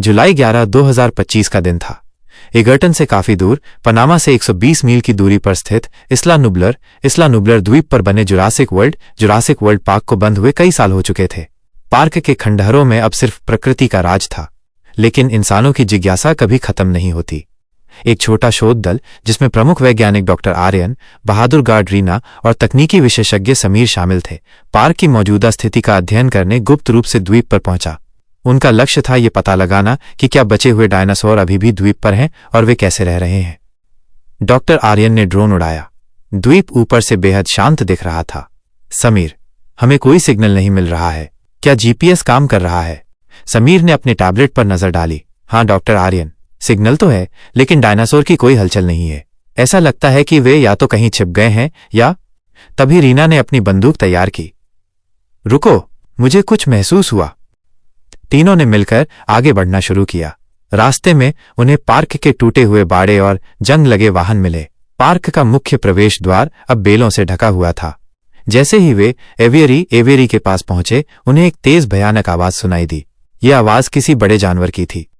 जुलाई 11, 2025 का दिन था। एगर्टन से काफी दूर, पनामा से 120 मील की दूरी पर स्थित इस्ला नुब्लर द्वीप पर बने जुरासिक वर्ल्ड पार्क को बंद हुए कई साल हो चुके थे। पार्क के खंडहरों में अब सिर्फ प्रकृति का राज था, लेकिन इंसानों की जिज्ञासा कभी खत्म नहीं होती। एक छोटा शोध दल जिसमें प्रमुख वैज्ञानिक डॉक्टर आर्यन, बहादुर गार्ड रीना और तकनीकी विशेषज्ञ समीर शामिल थे, पार्क की मौजूदा स्थिति का अध्ययन करने गुप्त रूप से द्वीप पर पहुंचा। उनका लक्ष्य था ये पता लगाना कि क्या बचे हुए डायनासोर अभी भी द्वीप पर हैं और वे कैसे रह रहे हैं। डॉक्टर आर्यन ने ड्रोन उड़ाया। द्वीप ऊपर से बेहद शांत दिख रहा था। समीर, हमें कोई सिग्नल नहीं मिल रहा है, क्या जीपीएस काम कर रहा है? समीर ने अपने टैबलेट पर नजर डाली। हाँ डॉक्टर आर्यन, सिग्नल तो है, लेकिन डायनासोर की कोई हलचल नहीं है। ऐसा लगता है कि वे या तो कहीं छिप गए हैं या। तभी रीना ने अपनी बंदूक तैयार की। रुको, मुझे कुछ महसूस हुआ। तीनों ने मिलकर आगे बढ़ना शुरू किया। रास्ते में उन्हें पार्क के टूटे हुए बाड़े और जंग लगे वाहन मिले। पार्क का मुख्य प्रवेश द्वार अब बेलों से ढका हुआ था। जैसे ही वे एवियरी के पास पहुंचे, उन्हें एक तेज भयानक आवाज सुनाई दी। यह आवाज किसी बड़े जानवर की थी।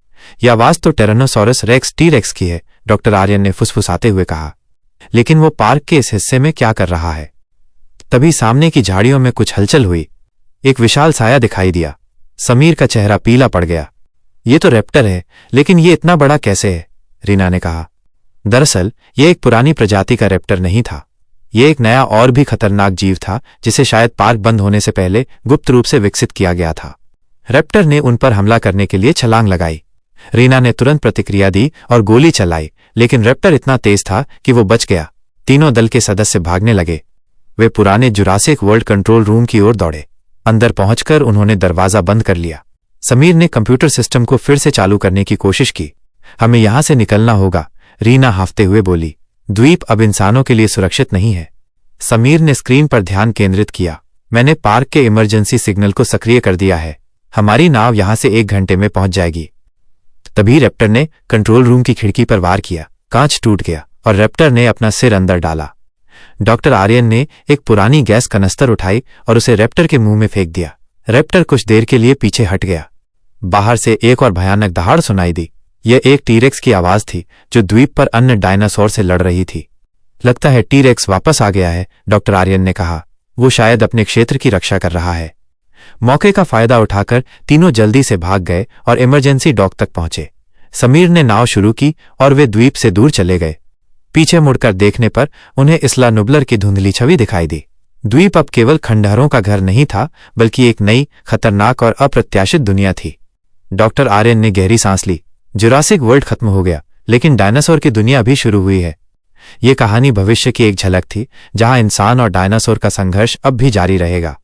यह आवाज तो टेरानोसॉरस रेक्स टी-रेक्स की है, डॉक्टर आर्यन ने फुसफुसाते हुए कहा। लेकिन वो पार्क के इस हिस्से में क्या कर रहा है? तभी सामने की झाड़ियों में कुछ हलचल हुई। एक विशाल साया दिखाई दिया। समीर का चेहरा पीला पड़ गया। ये तो रैप्टर है, लेकिन ये इतना बड़ा कैसे है? रीना ने कहा। दरअसल यह एक पुरानी प्रजाति का रैप्टर नहीं था। यह एक नया और भी खतरनाक जीव था जिसे शायद पार्क बंद होने से पहले गुप्त रूप से विकसित किया गया था। रैप्टर ने उन पर हमला करने के लिए छलांग लगाई। रीना ने तुरंत प्रतिक्रिया दी और गोली चलाई, लेकिन रैप्टर इतना तेज था कि वो बच गया। तीनों दल के सदस्य भागने लगे। वे पुराने जुरासिक वर्ल्ड कंट्रोल रूम की ओर दौड़े। अंदर पहुंचकर उन्होंने दरवाजा बंद कर लिया। समीर ने कंप्यूटर सिस्टम को फिर से चालू करने की कोशिश की। हमें यहां से निकलना होगा, रीना हाफते हुए बोली। द्वीप अब इंसानों के लिए सुरक्षित नहीं है। समीर ने स्क्रीन पर ध्यान केंद्रित किया। मैंने पार्क के इमरजेंसी सिग्नल को सक्रिय कर दिया है। हमारी नाव यहां से 1 घंटे में पहुंच जाएगी। तभी रैप्टर ने कंट्रोल रूम की खिड़की पर वार किया। कांच टूट गया और रैप्टर ने अपना सिर अंदर डाला। डॉक्टर आर्यन ने एक पुरानी गैस कनस्तर उठाई और उसे रैप्टर के मुंह में फेंक दिया। रैप्टर कुछ देर के लिए पीछे हट गया। बाहर से एक और भयानक दहाड़ सुनाई दी। यह एक टी-रेक्स की आवाज थी जो द्वीप पर अन्य डायनासोर से लड़ रही थी। लगता है टी-रेक्स वापस आ गया है, डॉक्टर आर्यन ने कहा। वो शायद अपने क्षेत्र की रक्षा कर रहा है। मौके का फायदा उठाकर तीनों जल्दी से भाग गए और इमरजेंसी डॉक तक पहुंचे। समीर ने नाव शुरू की और वे द्वीप से दूर चले गए। पीछे मुड़कर देखने पर उन्हें इस्ला नुब्लर की धुंधली छवि दिखाई दी। द्वीप अब केवल खंडहरों का घर नहीं था, बल्कि एक नई, खतरनाक और अप्रत्याशित दुनिया थी। डॉक्टर आर्यन ने गहरी सांस ली। जुरासिक वर्ल्ड खत्म हो गया, लेकिन डायनासोर की दुनिया अभी शुरू हुई है। ये कहानी भविष्य की एक झलक थी, जहां इंसान और डायनासोर का संघर्ष अब भी जारी रहेगा।